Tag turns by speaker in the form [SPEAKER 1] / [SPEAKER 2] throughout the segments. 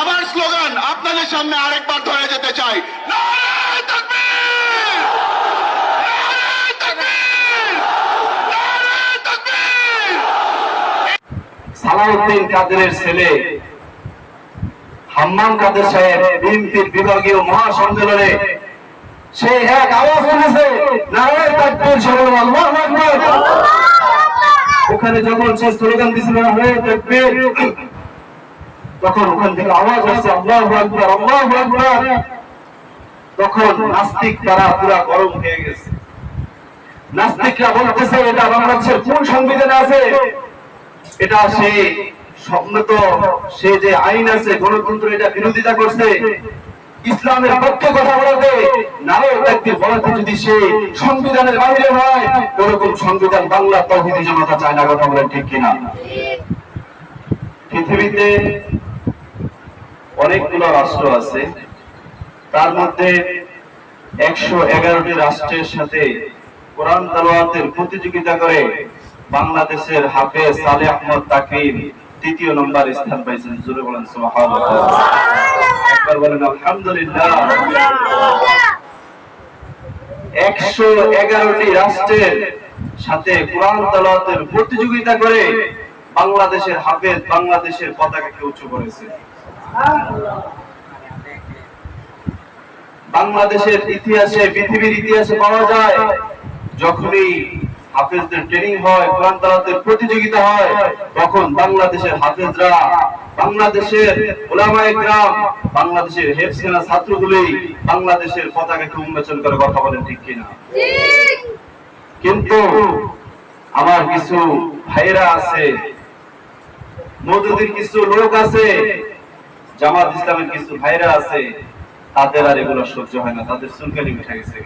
[SPEAKER 1] আবার স্লোগান আপনাদের সামনে আরেকবার ধরে যেতে চাই, নারে তাকবীর, নারে তাকবীর, নারে তাকবীর।
[SPEAKER 2] সালাউদ্দিন কাদেরের ছেলে হাম্মাম কাদের সাহেব বিএনপির বিভাগীয় মহাসম্মেলনে সে এক আওয়াজ তুলেছে, নারে তাকবীর, সবাই আল্লাহু আকবার। ওখানে যখন সে স্লোগান দিছিল নারে তাকবীর, তখন ওখান থেকে আওয়াজ আসছে আল্লাহু আকবার, আল্লাহু আকবার। তখন নাস্তিক তারা পুরা গরম হয়ে গেছে। নাস্তিকরা বলতেছে এটা বাংলাদেশের কোন সংবিধানে আছে? এটা সে সম্মত, সে যে আইন আছে গণতন্ত্র, এটা বিরোধিতা করছে। ইসলামের পক্ষে কথা বলাতে, নারে তাকবীর বলাতে যদি সে সংবিধানের বাইরে হয়, ওরকম সংবিধান বাংলা তাওহীদি জামাতা চায় না। কথা বলেন ঠিক কিনা? পৃথিবীতে অনেকগুলো রাষ্ট্র আছে, তার মধ্যে 111টি রাষ্ট্রের সাথে কোরআন তেলাওয়াতের প্রতিযোগিতা করে বাংলাদেশের হাফেজ সালেহ আহমদ তাকরির ৩য় নম্বর স্থান পাইছেন। জোরে বলেন সুবহানাল্লাহ, একবার বলেন আলহামদুলিল্লাহ। 111টি রাষ্ট্রের সাথে কোরআন তেলাওয়াতের প্রতিযোগিতা করে বাংলাদেশের হাফেজ বাংলাদেশের পতাকাকে উঁচু করেছে। বাংলাদেশের ইতিহাসে, পৃথিবীর ইতিহাসে পাওয়া যায়, যখনই হাফেজদের ট্রেনিং হয়, কোরআন তেলাওয়াতের প্রতিযোগিতা হয়, তখন বাংলাদেশের হাফেজরা, বাংলাদেশের উলামায়ে কেরাম, বাংলাদেশের হেফজখানা ছাত্রগুলি বাংলাদেশের পতাকাকে উন্মোচন করে। কথা বলেন ঠিক কিনা? কিন্তু আমার কিছু ভাইরা আছে, মওদুদির কিছু লোক আছে, জামাত ইসলামের কিছু ভাইরা আছে, তাদের আর এগুলো সহ্য হয় না। তাদের চুলকানি উঠে গেছে,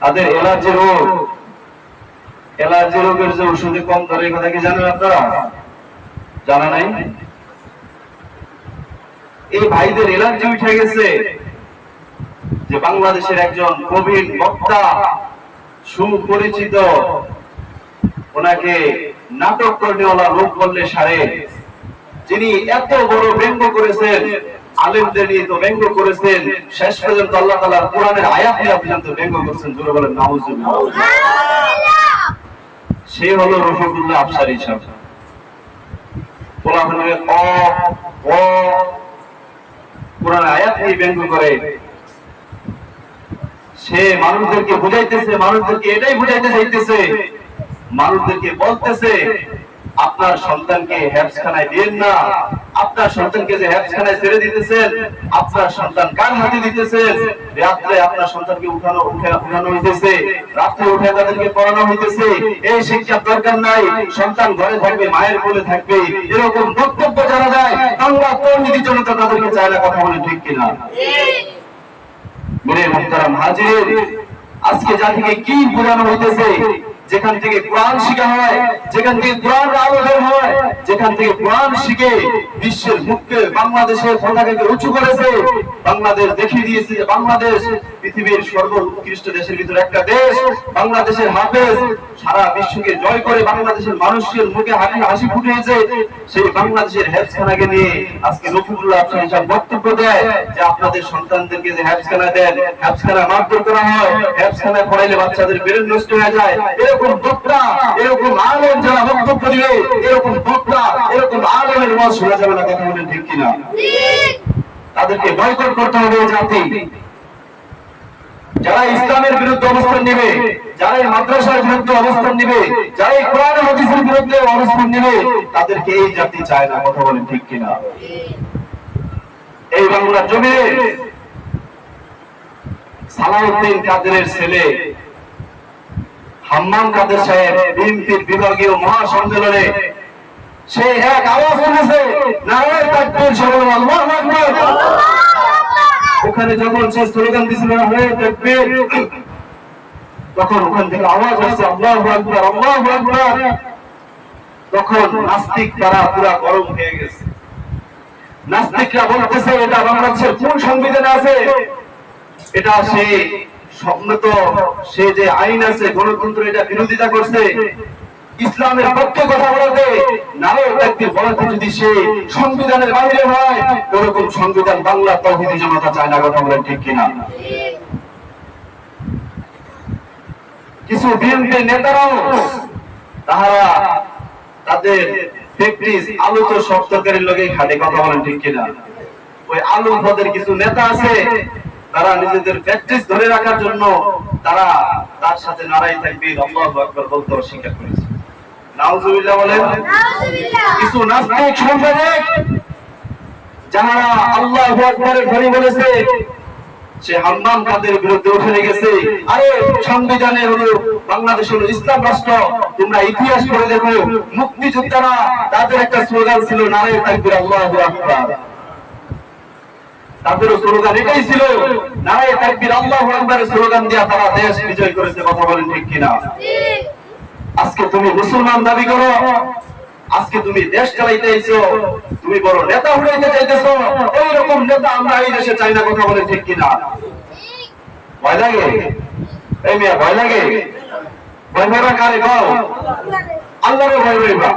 [SPEAKER 2] তাদের অ্যালার্জি রোগ, অ্যালার্জি রোগের যে ওষুধে কম ধরে, কথা কি জানেন আপনারা? জানা নাই? এই ভাইদের অ্যালার্জি উঠে গেছে যে বাংলাদেশের একজন প্রবীণ বক্তা, সুপরিচিত, ওনাকে নাটক কর্মীওয়ালা লোক বললে সারে, যিনি এত বড় ব্যঙ্গ করেছেন, আলেমদের নিয়ে তো ব্যঙ্গ করেছেন, শেষ পর্যন্ত আল্লাহ তাআলার কোরআনের আয়াত নিয়ে পর্যন্ত ব্যঙ্গ করেছেন। জোরে বলেন নাউজুবিল্লাহ। সে হলো রফিকুল্লাহ আফসারী সাহেব। পোলাপানের কোরআনের আয়াত নিয়ে ব্যঙ্গ করে সে মানুষদেরকে বুঝাইতেছে, মানুষদেরকে এটাই বুঝাইতে চাইতেছে, মানুষদেরকে বলতেছে আপনার সন্তানকে হেফজখানায় দিন না, আপনার সন্তানকে যে হেফজখানায় ছেড়ে দিতেছেন, আপনার সন্তান কার হাতে দিতেছেন? রাত্রে আপনার সন্তানকে উঠানো হইতেছে, রাত্রে উঠে তাদেরকে পড়ানো হইতেছে। এই শিক্ষার দরকার নাই, সন্তান ঘরে থাকবে, মায়ের কোলে থাকবে, এরকম বক্তব্য যারা যায়, বাংলা তৌহিদি জনতা তাদেরকে চায় না। কথা বলে ঠিক কিনা? মেরে মুহতারাম হাজির, আজকে জাতিকে কি বোঝানো হইতেছে? যেখান থেকে কোরআন শিখা হয়, যেখান থেকে কোরআন আলো বের হয়, যেখান থেকে কোরআন শিখে বিশ্বের মুখে বাংলাদেশের পতাকাকে উঁচু করেছে, বাংলাদেশ দেখিয়ে দিয়েছে যে বাংলাদেশ পৃথিবীর সর্বোৎকৃষ্ট দেশের ভিতরে একটা দেশ। বাংলাদেশের হাফেজ সারা বিশ্বকে জয় করে বাংলাদেশের মানুষের মুখে হাসি ফুটিয়েছে। সেই বাংলাদেশের হেফজখানাকে নিয়ে আজকে রফিকুল্লাহ আফসারী সাহেব বক্তব্য দেয় যে আপনাদের সন্তানদেরকে যে হেফজখানা দেন, হেফজখানা মারধর করা হয়, হেফজখানায় পড়াইলে বাচ্চাদের ব্রেন নষ্ট হয়ে যায়। এরকম বক্তা, এরকম আলেম যারা বক্তব্য দিবে, এরকম বক্তা, এরকম আলেমের ওয়াজ শোনা যাবে না। কথা বলেন ঠিক কিনা? তাদেরকে বয়কট করতে হবে। জাতি যারা ইসলামের বিরুদ্ধে অবস্থান নেবে, যারা এই মাদ্রাসার বিরুদ্ধে অবস্থান নেবে, যারা এই কোরআন হাদিসের বিরুদ্ধে অবস্থান নেবে, তাদেরকে এই জাতি চায় না। কথা বলেন ঠিক কিনা? এই বাংলার জমিনে সালাউদ্দিন কাদেরের ছেলে হাম্মাম কাদের সাহেব বিএনপির বিভাগীয় মহাসম্মেলনে সে এক আওয়াজ তুলেছে, নারে তাকবীর, সবাই আল্লাহু আকবার। ওখানে যখন সে স্লোগান দিছিল নারে তাকবীর, তখন ওখান থেকে আওয়াজ আসছে আল্লাহু আকবার, আল্লাহু আকবার। তখন নাস্তিক তারা পুরা গরম হয়ে গেছে। নাস্তিকরা বলতেছে এটা বাংলাদেশের কোন সংবিধানে আছে? এটা সে সম্মত, সে যে আইন আছে গণতন্ত্র, এটা বিরোধিতা করছে। ইসলামের পক্ষে কথা বলাতে, নারে তাকবীর বলাতে যদি সে সংবিধানের বাইরে হয়, ওরকম সংবিধান বাংলা তাওহীদি জামাত চায় না। কথা বলেন ঠিক কিনা? কিছু বিএনপি নেতারাও তাহারা তাদের প্র্যাকটিস আলু তো সব তরকারির লগেই খাটে। কথা বলেন ঠিক কিনা? ওই আলু পদের কিছু নেতা আছে, তারা নিজেদের প্র্যাকটিস ধরে রাখার জন্য তারা তার সাথে নারায়ে তাকবীর আল্লাহু আকবার বলতে অস্বীকার করেছে। নাউজুবিল্লাহ বলেন। কিছু নাস্তিক সম্পাদক যারা আল্লাহু আকবারের ধ্বনি বলেছে, সে হাম্মাম কাদের বিরুদ্ধে উঠে গেছে। আরে সংবিধানে হলো বাংলাদেশ হলো ইসলাম রাষ্ট্র, তোমরা ইতিহাস পড়ে দেখো, মুক্তিযোদ্ধারা তাদের একটা স্লোগান ছিল নারায়ে তাকবীর আল্লাহু আকবার। তাদের স্লোগান এটাই ছিল নারায়ে তাকবীর আল্লাহু আকবারের স্লোগান দিয়া তারা দেশ বিজয় করেছে। কথা বলেন ঠিক কিনা? আজকে তুমি মুসলমান দাবি করো, আজকে তুমি দেশ চালাইতে আইছো, তুমি বড় নেতা হইতে চাইতেছো, ওই রকম নেতা আমরা এই দেশে চাই না। কথা বলেন ঠিক কিনা? ভয় লাগে? এই মিয়া ভয় লাগে? ভয় ভরা কারে গাও? আল্লাহরে ভয় রইবা।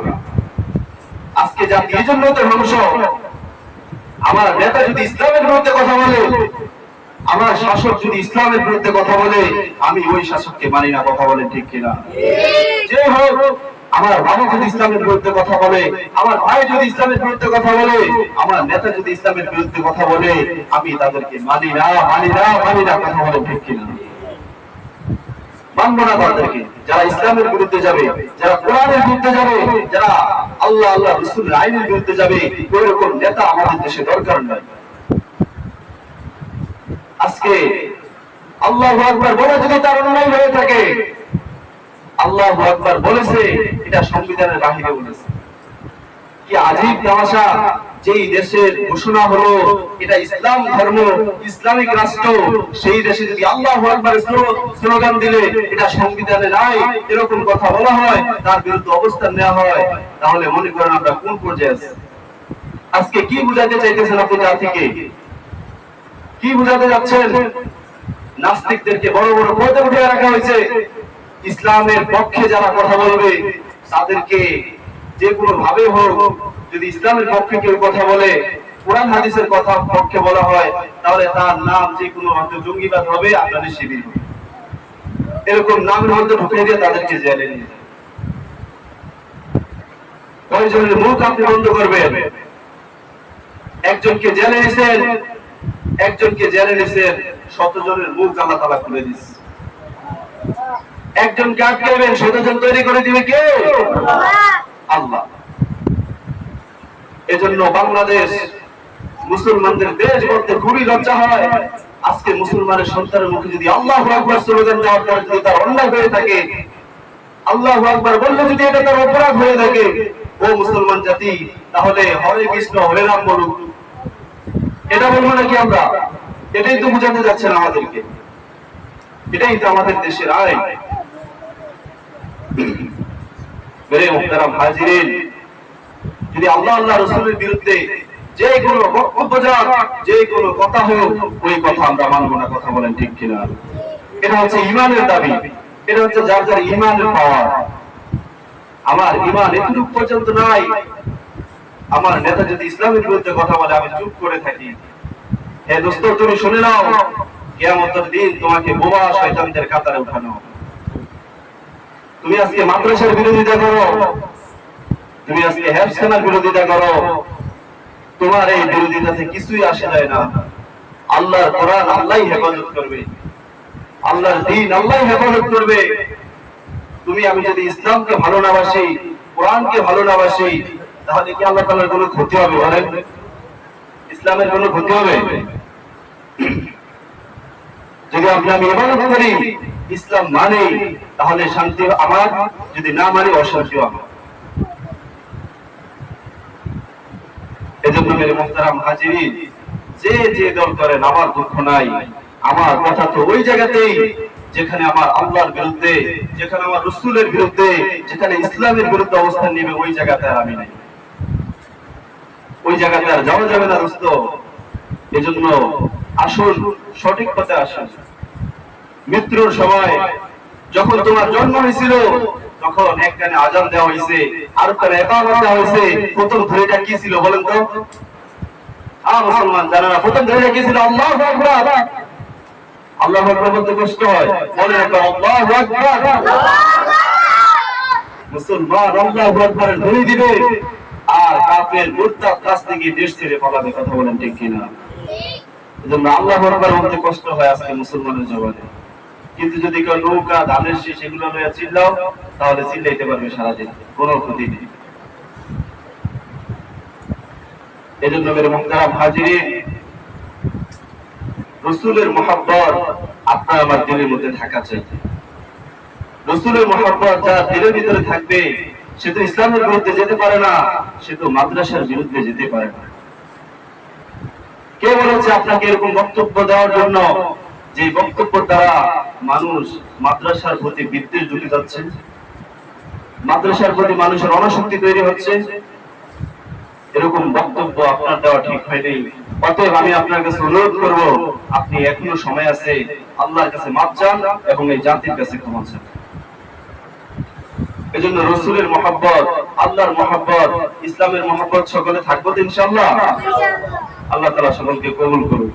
[SPEAKER 2] আজকে জাতি এই জন্য তো ধ্বংস। আমার নেতা যদি ইসলামের বিরুদ্ধে কথা বলে, আমার শাসক যদি ইসলামের বিরুদ্ধে কথা বলে, আমি ওই শাসককে মানি না। কথা বলেন ঠিক কিনা? যে হোক, আমার বাবা যদি ইসলামের বিরুদ্ধে কথা বলে, আমার ভাই যদি ইসলামের বিরুদ্ধে কথা বলে, আমার নেতা যদি ইসলামের বিরুদ্ধে কথা বলে, আমি তাদেরকে মানি না, মানি না, মানি না। কথা বলেন ঠিক কিনা? মানব না তাদেরকে। যারা ইসলামের বিরুদ্ধে যাবে, যারা কোরআনের বিরুদ্ধে যাবে, যারা আল্লাহ আল্লাহ রাসূলের আইনের বিরুদ্ধে যাবে, ওই রকম নেতা আমাদের দেশে দরকার নাই। আজকে আল্লাহু আকবার বলে যদি তার অন্যায় হয়ে থাকে, আল্লাহু আকবার বলেছে, এটা সংবিধানের বাহিরে বলেছে। কি আজীব তামাশা! যেই দেশের ঘোষণা হলো এটা ইসলাম ধর্ম, ইসলামিক রাষ্ট্র, সেই দেশে যদি আল্লাহু আকবারের স্লোগান দিলে এটা সংবিধানে নাই, এরকম কথা বলা হয়, তার বিরুদ্ধে অবস্থান নেওয়া হয়, তাহলে মনে করেন আমরা কোন পর্যায়ে আছি? আজকে কি বুঝাতে চাইতেছেন আপনি জাতিকে? কি বুঝাতে যাচ্ছেন? নাস্তিকদেরকে বড় বড় পদে উঠিয়ে রাখা হয়েছে। ইসলামের পক্ষে যারা কথা বলবে তাদেরকে যে কোনো ভাবে হোক, যদি ইসলামের পক্ষে কেউ কথা বলে, কোরআন হাদিসের কথা পক্ষে বলা হয়, তাহলে তার নাম যে কোনো হয়তো জঙ্গিবাদ হবে, আপনাদের শিবির হবে, এরকম নামের মধ্যে ঢুকিয়ে দিয়ে তাদেরকে জেলে নিয়ে যায়। কয়েকজনের মুখ আপনি বন্ধ করবেন? একজনকে জেলে নিয়েছেন, একজনকে জেলে নিয়েছেন, 100 জনের মুখ আল্লাহ তাআলা খুলে দিয়েছে। একজনকে আটকাবেন, 100 জন তৈরি করে দিবে কে? আল্লাহ। এজন্য বাংলাদেশ মুসলমানদের দেশ বলতে খুবই লজ্জা হয়। আজকে মুসলমানের সন্তানের মুখে যদি আল্লাহু আকবার স্লোগান দেওয়ার পর যদি তার অন্যায় হয়ে থাকে, আল্লাহু আকবার বললে যদি এটা তার অপরাধ হয়ে থাকে, ও মুসলমান জাতি, তাহলে হরে কৃষ্ণ হরে রাম বলুক। এটা বলবো নাকি আমরা? এটাই তো বুঝাতে যাচ্ছেন আমাদেরকে, এটাই তো আমাদের দেশের আইন। মেরে মুহতারাম হাজিরিন, যদি আল্লাহ আল্লাহ রাসূলের বিরুদ্ধে যে কোনো বক্তব্য যাক, যে কোনো কথা হোক, ওই কথা আমরা মানব না। কথা বলেন ঠিক কিনা? এটা হচ্ছে ঈমানের দাবি, এটা হচ্ছে যার যার ঈমানের পাওয়ার। আমার ঈমান এতটুকু পর্যন্ত নাই, আমার নেতা যদি ইসলামের বিরুদ্ধে কথা বলে আমি চুপ করে থাকি। হে দোস্ত, তুমি শুনে নাও, কিয়ামতের দিন তোমাকে বোবা শয়তানদের কাতারে উঠানো হবে। তুমি আজকে মাদ্রাসার বিরোধিতা করো, তুমি আজকে হেফজখানার বিরোধিতা করো, তোমার এই বিরোধিতাতে কিছুই আসে যায় না। আল্লাহর কোরআন আল্লাহই হেফাজত করবে, আল্লাহর দ্বীন আল্লাহই হেফাজত করবে। তুমি আমি যদি ইসলামকে ভালো না বাসি, কোরআনকে ভালো না বাসি, তাহলে কি আল্লাহ তাআলার কোনো ক্ষতি হবে? বলেন, ইসলামের কোনো ক্ষতি হবে? যদি আমি ইবাদত করি, ইসলাম মানি, তাহলে শান্তি আমার, যদি না মানি অশান্তি আমার। এজন্য মেরে মুহতারাম হাজিরিন, যে যে দল করেন আমার দুঃখ নাই। আমার কথা তো ওই জায়গাতেই যেখানে আমার আল্লাহর বিরুদ্ধে, যেখানে আমার রাসূলের বিরুদ্ধে, যেখানে ইসলামের বিরুদ্ধে অবস্থান নেবে, ওই জায়গাতে আর আমি নাই, ওই জায়গাতে আর যাওয়া যাবে না দোস্ত। এজন্য আসুন, সঠিক পথে আসুন। মৃত্যুর সময় যখন তোমার জন্ম হয়েছিল, যখন এক কানে আজান দেওয়া হয়েছে আর কানে ইকামত দেওয়া হয়েছে, প্রথম ধরেটা কি ছিল বলেন তো? মুসলমান জানা না, প্রথম ধরেটা কি ছিল? আল্লাহু আকবার। আল্লাহু আকবার বলতে কষ্ট হয়, বলেন একবার আল্লাহু আকবার। মুসলমান আল্লাহু আকবারের ধ্বনি দিবে আর কাফের মুরতাদ কাছ থেকে দেশ ছেড়ে পালাবে। কথা বলেন ঠিক কিনা? এজন্য আল্লাহু আকবার বলতে কষ্ট হয় আজকে মুসলমানের জবানে। কিন্তু যদি কেউ নৌকা, ধানের শীষ এগুলো লইয়া চিল্লাও, তাহলে চিল্লাইতে পারবে সারাদিন, কোনো ক্ষতি নেই। এজন্য মেরে মুহতারাম হাজিরিন, রাসূলের মহব্বত আপনার আমার দিলের মধ্যে থাকা চাই। রাসূলের মহব্বত যার দিলের ভিতরে থাকবে, সে তো ইসলামের বিরুদ্ধে যেতে পারে না, সে তো মাদ্রাসার বিরুদ্ধে যেতে পারে না। কে বলেছে আপনাকে এরকম বক্তব্য দেওয়ার জন্য, যে বক্তব্য দ্বারা মানুষ মাদ্রাসার প্রতি বিদ্বেষ ঢুকে যাচ্ছে, মাদ্রাসার প্রতি মানুষের অনাসক্তি তৈরি হচ্ছে? এরকম বক্তব্য আপনার দেওয়া ঠিক হয়নি। অতএব আমি আপনার কাছে অনুরোধ করব, আপনি এখনো সময় আছে, আল্লাহর কাছে মাফ চান এবং এই জাতির কাছে ক্ষমা চান। এজন্য রাসূলের মহব্বত, আল্লাহর মহব্বত, ইসলামের মহব্বত সকলে থাকবো তো ইনশাআল্লাহ। আল্লাহ তাআলা সকলকে কবুল করুন।